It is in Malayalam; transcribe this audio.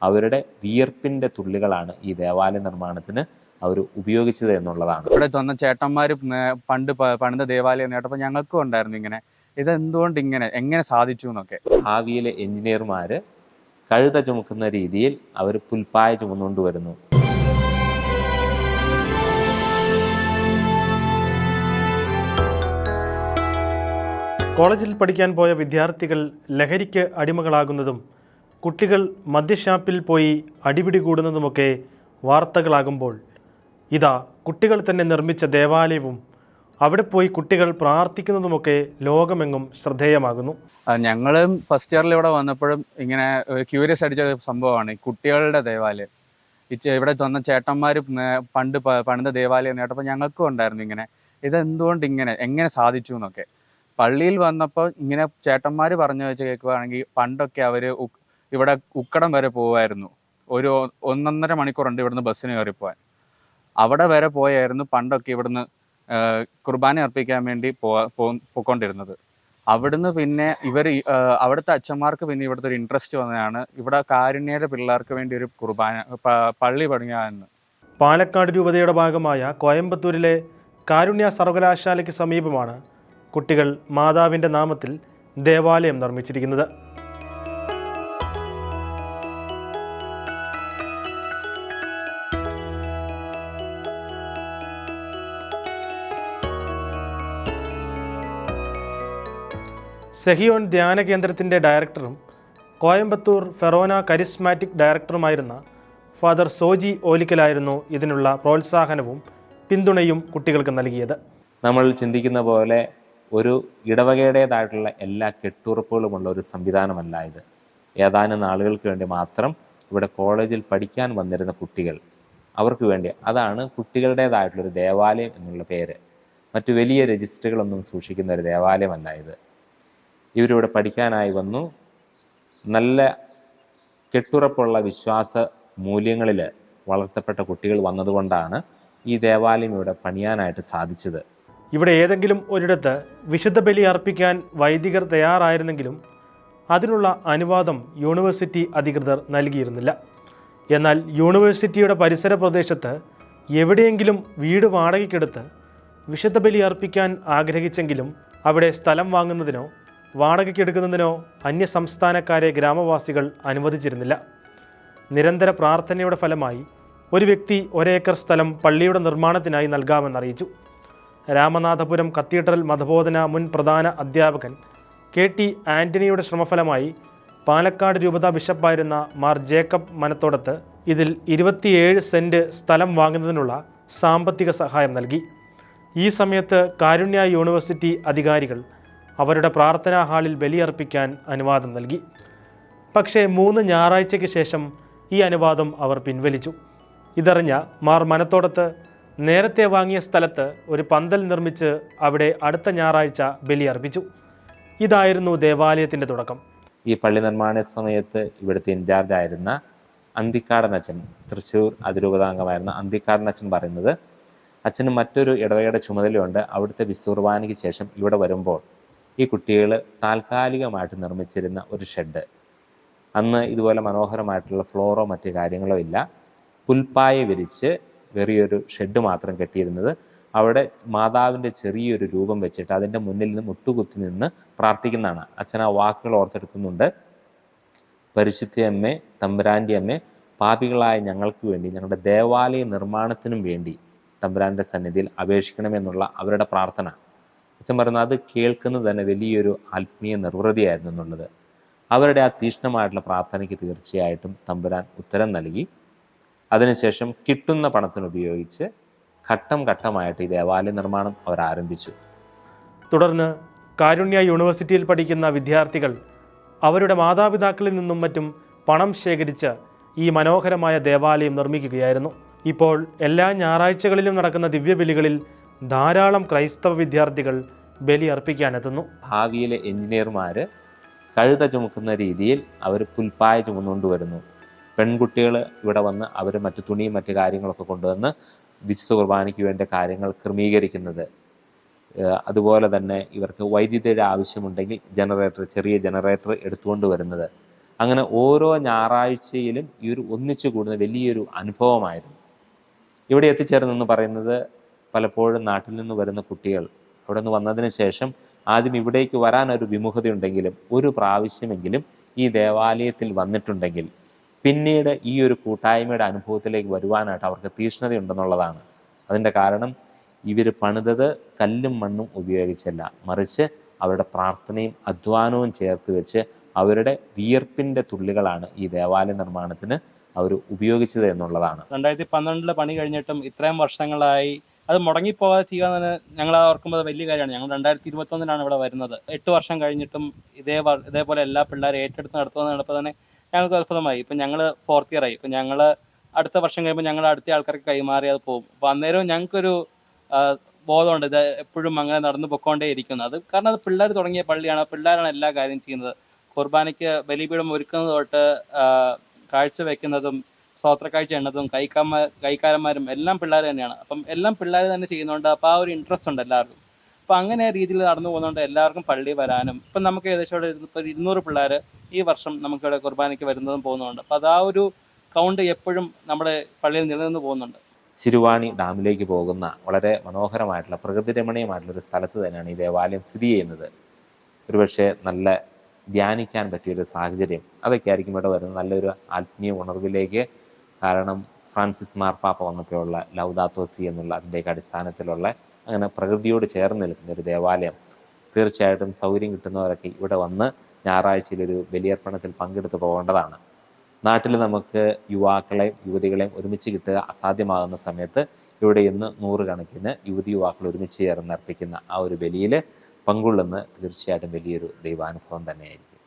അവരുടെ വിയർപ്പിൻ്റെ തുള്ളികളാണ് ഈ ദേവാലയ നിർമ്മാണത്തിന് അവർ ഉപയോഗിച്ചത് എന്നുള്ളതാണ്. ഇവിടെ വന്ന ചേട്ടന്മാർ പണ്ട് പണിത ദേവാലയം നേട്ടപ്പോൾ ഞങ്ങൾക്കും ഉണ്ടായിരുന്നു ഇങ്ങനെ, ഇതെന്തുകൊണ്ട് എങ്ങനെ സാധിച്ചു എന്നൊക്കെ. ഭാവിയിലെ എഞ്ചിനീയർമാർ കഴുത ചുമക്കുന്ന രീതിയിൽ അവർ പുൽപ്പായ ചുമന്നുകൊണ്ട് വരുന്നു. കോളേജിൽ പഠിക്കാൻ പോയ വിദ്യാർത്ഥികൾ ലഹരിക്ക് അടിമകളാകുന്നതും കുട്ടികൾ മദ്യഷാപ്പിൽ പോയി അടിപിടി കൂടുന്നതുമൊക്കെ വാർത്തകളാകുമ്പോൾ ഇതാ കുട്ടികൾ തന്നെ നിർമ്മിച്ച ദേവാലയവും അവിടെ പോയി കുട്ടികൾ പ്രാർത്ഥിക്കുന്നതുമൊക്കെ ലോകമെങ്ങും ശ്രദ്ധേയമാകുന്നു. ഞങ്ങളും ഫസ്റ്റ് ഇയറിൽ ഇവിടെ വന്നപ്പോഴും ഇങ്ങനെ ക്യൂരിയസ് അടിച്ച സംഭവമാണ് ഈ കുട്ടികളുടെ ദേവാലയം. ഇവിടെ വന്ന ചേട്ടന്മാർ പണ്ട് പണിത ദേവാലയം നേട്ടപ്പോൾ ഞങ്ങൾക്കും ഉണ്ടായിരുന്നു ഇങ്ങനെ, ഇതെന്തുകൊണ്ട് എങ്ങനെ സാധിച്ചു എന്നൊക്കെ. പള്ളിയിൽ വന്നപ്പോൾ ഇങ്ങനെ ചേട്ടന്മാർ പറഞ്ഞു വെച്ച് കേൾക്കുകയാണെങ്കിൽ പണ്ടൊക്കെ അവർ ഇവിടെ ഉക്കടം വരെ പോകുമായിരുന്നു. ഒരു 1.5 മണിക്കൂറുണ്ട് ഇവിടുന്ന് ബസ്സിന് കയറിപ്പോവാൻ. അവിടെ വരെ പോയായിരുന്നു പണ്ടൊക്കെ ഇവിടുന്ന് കുർബാന അർപ്പിക്കാൻ വേണ്ടി പോയിക്കൊണ്ടിരുന്നത്. അവിടുന്ന് പിന്നെ അവിടുത്തെ അച്ഛന്മാർക്ക് പിന്നെ ഇവിടുത്തെ ഒരു ഇൻട്രസ്റ്റ് വന്നതാണ് ഇവിടെ കാരുണ്യയുടെ പിള്ളേർക്ക് വേണ്ടി ഒരു പള്ളി പണിയാമെന്ന്. പാലക്കാട് രൂപതയുടെ ഭാഗമായ കോയമ്പത്തൂരിലെ കാരുണ്യ സർവകലാശാലയ്ക്ക് സമീപമാണ് കുട്ടികൾ മാതാവിൻ്റെ നാമത്തിൽ ദേവാലയം നിർമ്മിച്ചിരിക്കുന്നത്. സെഹിയോൺ ധ്യാന കേന്ദ്രത്തിൻ്റെ ഡയറക്ടറും കോയമ്പത്തൂർ ഫെറോന കരിസ്മാറ്റിക് ഡയറക്ടറുമായിരുന്ന ഫാദർ സോജി ഓലിക്കലായിരുന്നു ഇതിനുള്ള പ്രോത്സാഹനവും പിന്തുണയും കുട്ടികൾക്ക് നൽകിയത്. നമ്മൾ ചിന്തിക്കുന്ന പോലെ ഒരു ഇടവകയുടേതായിട്ടുള്ള എല്ലാ കെട്ടുറപ്പുകളുമുള്ള ഒരു സംവിധാനമല്ല ഇത്. ഏതാനും നാളുകൾക്ക് വേണ്ടി മാത്രം ഇവിടെ കോളേജിൽ പഠിക്കാൻ വന്നിരുന്ന കുട്ടികൾ, അവർക്ക് വേണ്ടി, അതാണ് കുട്ടികളുടേതായിട്ടുള്ളൊരു ദേവാലയം എന്നുള്ള പേര്. മറ്റു വലിയ രജിസ്റ്ററുകളൊന്നും സൂക്ഷിക്കുന്ന ഒരു ദേവാലയമല്ല ഇത്. ഇവരിവിടെ പഠിക്കാനായി വന്നു. നല്ല കെട്ടുറപ്പുള്ള വിശ്വാസ മൂല്യങ്ങളിൽ വളർത്തപ്പെട്ട കുട്ടികൾ വന്നതുകൊണ്ടാണ് ഈ ദേവാലയം ഇവിടെ പണിയാനായിട്ട് സാധിച്ചത്. ഇവിടെ ഏതെങ്കിലും ഒരിടത്ത് വിശുദ്ധ ബലി അർപ്പിക്കാൻ വൈദികർ തയ്യാറായിരുന്നെങ്കിലും അതിനുള്ള അനുവാദം യൂണിവേഴ്സിറ്റി അധികൃതർ നൽകിയിരുന്നില്ല. എന്നാൽ യൂണിവേഴ്സിറ്റിയുടെ പരിസര പ്രദേശത്ത് എവിടെയെങ്കിലും വീട് വാടകയ്ക്കെടുത്ത് വിശുദ്ധ ബലി അർപ്പിക്കാൻ ആഗ്രഹിച്ചെങ്കിലും അവിടെ സ്ഥലം വാങ്ങുന്നതിനോ വാടകയ്ക്കെടുക്കുന്നതിനോ അന്യസംസ്ഥാനക്കാരെ ഗ്രാമവാസികൾ അനുവദിച്ചിരുന്നില്ല. നിരന്തര പ്രാർത്ഥനയുടെ ഫലമായി ഒരു വ്യക്തി 1 ഏക്കർ സ്ഥലം പള്ളിയുടെ നിർമ്മാണത്തിനായി നൽകാമെന്നറിയിച്ചു. രാമനാഥപുരം കത്തീഡ്രൽ മതബോധന മുൻ പ്രധാന അധ്യാപകൻ KT ആൻ്റണിയുടെ ശ്രമഫലമായി പാലക്കാട് രൂപത ബിഷപ്പായിരുന്ന മാർ ജേക്കബ് മനത്തോടത്ത് ഇതിൽ 27 സെൻറ്റ് സ്ഥലം വാങ്ങുന്നതിനുള്ള സാമ്പത്തിക സഹായം നൽകി. ഈ സമയത്ത് കാരുണ്യ യൂണിവേഴ്സിറ്റി അധികാരികൾ അവരുടെ പ്രാർത്ഥനാ ഹാളിൽ ബലിയർപ്പിക്കാൻ അനുവാദം നൽകി. പക്ഷേ 3 ഞായറാഴ്ചയ്ക്ക് ശേഷം ഈ അനുവാദം അവർ പിൻവലിച്ചു. ഇതറിഞ്ഞ മാർ മനത്തോടത്ത് നേരത്തെ വാങ്ങിയ സ്ഥലത്ത് ഒരു പന്തൽ നിർമ്മിച്ച് അവിടെ അടുത്ത ഞായറാഴ്ച ബലിയർപ്പിച്ചു. ഇതായിരുന്നു ദേവാലയത്തിൻ്റെ തുടക്കം. ഈ പള്ളി നിർമ്മാണ സമയത്ത് ഇവിടുത്തെ ഇൻചാർജ് ആയിരുന്ന അന്തിക്കാടനച്ഛൻ, തൃശ്ശൂർ അതിരൂപതാംഗമായിരുന്ന അന്തിക്കാടനച്ഛൻ പറയുന്നത്, അച്ഛന് മറ്റൊരു ഇടവകയുടെ ചുമതലയുണ്ട്. അവിടുത്തെ വിസ്തുർബാനയ്ക്ക് ശേഷം ഇവിടെ വരുമ്പോൾ ഈ കുട്ടികൾ താൽക്കാലികമായിട്ട് നിർമ്മിച്ചിരുന്ന ഒരു ഷെഡ്, അന്ന് ഇതുപോലെ മനോഹരമായിട്ടുള്ള ഫ്ലോറോ മറ്റു കാര്യങ്ങളോ ഇല്ല, പുൽപ്പായ വിരിച്ച് ചെറിയൊരു ഷെഡ് മാത്രം കെട്ടിയിരുന്നത്. അവിടെ മാതാവിൻ്റെ ചെറിയൊരു രൂപം വെച്ചിട്ട് അതിൻ്റെ മുന്നിൽ നിന്ന് മുട്ടുകുത്തി നിന്ന് പ്രാർത്ഥിക്കുന്നതാണ്. അച്ഛൻ ആ വാക്കുകൾ ഓർത്തെടുക്കുന്നുണ്ട്. പരിശുദ്ധയമ്മേ, തമ്പുരാൻ്റെ അമ്മേ, പാപികളായ ഞങ്ങൾക്ക് വേണ്ടി ഞങ്ങളുടെ ദേവാലയ നിർമ്മാണത്തിനും വേണ്ടി തമ്പുരാൻ്റെ സന്നിധിയിൽ അപേക്ഷിക്കണമെന്നുള്ള അവരുടെ പ്രാർത്ഥന. അച്ഛൻ പറയുന്നത് അത് കേൾക്കുന്നത് തന്നെ വലിയൊരു ആത്മീയ നിർവൃതിയായിരുന്നു എന്നുള്ളത്. അവരുടെ ആ തീക്ഷ്ണമായിട്ടുള്ള പ്രാർത്ഥനയ്ക്ക് തീർച്ചയായിട്ടും തമ്പുരാൻ ഉത്തരം നൽകി. അതിനുശേഷം കിട്ടുന്ന പണത്തിനുപയോഗിച്ച് ഘട്ടം ഘട്ടമായിട്ട് ഈ ദേവാലയ നിർമ്മാണം അവർ ആരംഭിച്ചു. തുടർന്ന് കാരുണ്യ യൂണിവേഴ്സിറ്റിയിൽ പഠിക്കുന്ന വിദ്യാർത്ഥികൾ അവരുടെ മാതാപിതാക്കളിൽ നിന്നും മറ്റും പണം ശേഖരിച്ച് ഈ മനോഹരമായ ദേവാലയം നിർമ്മിക്കുകയായിരുന്നു. ഇപ്പോൾ എല്ലാ ഞായറാഴ്ചകളിലും നടക്കുന്ന ദിവ്യബലികളിൽ ധാരാളം ക്രൈസ്തവ വിദ്യാർത്ഥികൾ ബലി അർപ്പിക്കാനെത്തുന്നു. ഭാവിയിലെ എഞ്ചിനീയർമാർ കഴുത ചുമക്കുന്ന രീതിയിൽ അവർ പുൽപ്പായ ചുമന്നുകൊണ്ട് വരുന്നു. പെൺകുട്ടികൾ ഇവിടെ വന്ന് അവർ മറ്റു തുണിയും മറ്റു കാര്യങ്ങളൊക്കെ കൊണ്ടുവന്ന് വിശുദ്ധ കുർബാനയ്ക്ക് വേണ്ട കാര്യങ്ങൾ ക്രമീകരിക്കുന്നത്. അതുപോലെ തന്നെ ഇവർക്ക് വൈദ്യുതിയുടെ ആവശ്യമുണ്ടെങ്കിൽ ചെറിയ ജനറേറ്റർ എടുത്തുകൊണ്ട് വരുന്നത്. അങ്ങനെ ഓരോ ഞായറാഴ്ചയിലും ഈ ഒരു ഒന്നിച്ചു കൂടുന്ന വലിയൊരു അനുഭവമായിരുന്നു. ഇവിടെ എത്തിച്ചേർന്നെന്ന് പറയുന്നത് പലപ്പോഴും നാട്ടിൽ നിന്ന് വരുന്ന കുട്ടികൾ അവിടെ നിന്ന് വന്നതിന് ശേഷം ആദ്യം ഇവിടേക്ക് വരാനൊരു വിമുഖതയുണ്ടെങ്കിലും ഒരു പ്രാവശ്യമെങ്കിലും ഈ ദേവാലയത്തിൽ വന്നിട്ടുണ്ടെങ്കിൽ പിന്നീട് ഈ ഒരു കൂട്ടായ്മയുടെ അനുഭവത്തിലേക്ക് വരുവാനായിട്ട് അവർക്ക് തീഷ്ണതയുണ്ടെന്നുള്ളതാണ്. അതിൻ്റെ കാരണം ഇവർ പണിതത് കല്ലും മണ്ണും ഉപയോഗിച്ചല്ല, മറിച്ച് അവരുടെ പ്രാർത്ഥനയും അധ്വാനവും ചേർത്ത് വെച്ച് അവരുടെ വിയർപ്പിൻ്റെ തുള്ളികളാണ് ഈ ദേവാലയ നിർമ്മാണത്തിന് അവർ ഉപയോഗിച്ചത് എന്നുള്ളതാണ്. 2012 പണി കഴിഞ്ഞിട്ടും ഇത്രയും വർഷങ്ങളായി അത് മുടങ്ങിപ്പോകാതെ ചെയ്യാന്ന് ഞങ്ങൾ ഓർക്കുമ്പോൾ വലിയ കാര്യമാണ്. ഞങ്ങൾ 2021 ഇവിടെ വരുന്നത്. 8 വർഷം കഴിഞ്ഞിട്ടും ഇതേപോലെ എല്ലാ പിള്ളേരും ഏറ്റെടുത്ത് നടത്തുമെന്ന് കണ്ടപ്പോൾ തന്നെ ഞങ്ങൾക്ക് അത്ഭുതമായി. ഇപ്പം ഞങ്ങൾ 4th ഇയർ ആയി. ഇപ്പം ഞങ്ങൾ അടുത്ത വർഷം കഴിയുമ്പോൾ ഞങ്ങൾ അടുത്ത ആൾക്കാർക്ക് കൈമാറി അത് പോകും. അപ്പോൾ അന്നേരവും ഞങ്ങൾക്കൊരു ബോധമുണ്ട് ഇത് എപ്പോഴും അങ്ങനെ നടന്നു പൊക്കോണ്ടേ ഇരിക്കുന്നത്. അത് കാരണം അത് പിള്ളേർ തുടങ്ങിയ പള്ളിയാണ്, പിള്ളേരാണ് എല്ലാ കാര്യം ചെയ്യുന്നത്. കുർബാനയ്ക്ക് ബലിപീഠം ഒരുക്കുന്നത് തൊട്ട് കാഴ്ച വെക്കുന്നതും സ്തോത്രക്കാഴ്ച എണ്ണതും കൈക്കാരന്മാരും എല്ലാം പിള്ളേർ തന്നെയാണ്. അപ്പം എല്ലാം പിള്ളേർ തന്നെ ചെയ്യുന്നതുകൊണ്ട് അപ്പോൾ ആ ഒരു ഇൻട്രസ്റ്റ് ഉണ്ട് എല്ലാവർക്കും. അപ്പം അങ്ങനെ രീതിയിൽ നടന്നു പോകുന്നതുകൊണ്ട് എല്ലാവർക്കും പള്ളി വരാനും ഇപ്പം നമുക്ക് ഏകദേശം ഇവിടെ ഇപ്പോൾ 200 പിള്ളേർ ഈ വർഷം നമുക്കിവിടെ കുർബാനയ്ക്ക് വരുന്നതും പോകുന്നുണ്ട്. അപ്പോൾ അത് ആ ഒരു കൗണ്ട് എപ്പോഴും നമ്മുടെ പള്ളിയിൽ നിലനിന്ന് പോകുന്നുണ്ട്. ശിരുവാണി ഡാമിലേക്ക് പോകുന്ന വളരെ മനോഹരമായിട്ടുള്ള പ്രകൃതി രമണീയമായിട്ടുള്ളൊരു സ്ഥലത്ത് തന്നെയാണ് ഈ ദേവാലയം സ്ഥിതി ചെയ്യുന്നത്. ഒരുപക്ഷെ നല്ല ധ്യാനിക്കാൻ പറ്റിയൊരു സാഹചര്യം അതൊക്കെ ആയിരിക്കും ഇവിടെ വരുന്നത്, നല്ലൊരു ആത്മീയ ഉണർവിലേക്ക്. കാരണം ഫ്രാൻസിസ് മാർപ്പാപ്പ വന്നപ്പോഴുള്ള ലൗദാത്തോ സി എന്നുള്ള അതിൻ്റെയൊക്കെ അടിസ്ഥാനത്തിലുള്ള അങ്ങനെ പ്രകൃതിയോട് ചേർന്ന് നിൽക്കുന്ന ഒരു ദേവാലയം. തീർച്ചയായിട്ടും സൗകര്യം കിട്ടുന്നവരൊക്കെ ഇവിടെ വന്ന് ഞായറാഴ്ചയിലൊരു ബലിയർപ്പണത്തിൽ പങ്കെടുത്ത് പോകേണ്ടതാണ്. നാട്ടിൽ നമുക്ക് യുവാക്കളെയും യുവതികളെയും ഒരുമിച്ച് കിട്ടുക അസാധ്യമാകുന്ന സമയത്ത് ഇവിടെ ഇന്ന് 100 കണക്കിന് യുവതി യുവാക്കൾ ഒരുമിച്ച് ചേർന്ന് അർപ്പിക്കുന്ന ആ ഒരു ബലിയിൽ പങ്കുകൊള്ളുന്നത് തീർച്ചയായിട്ടും വലിയൊരു ദൈവാനുഭവം തന്നെയായിരിക്കും.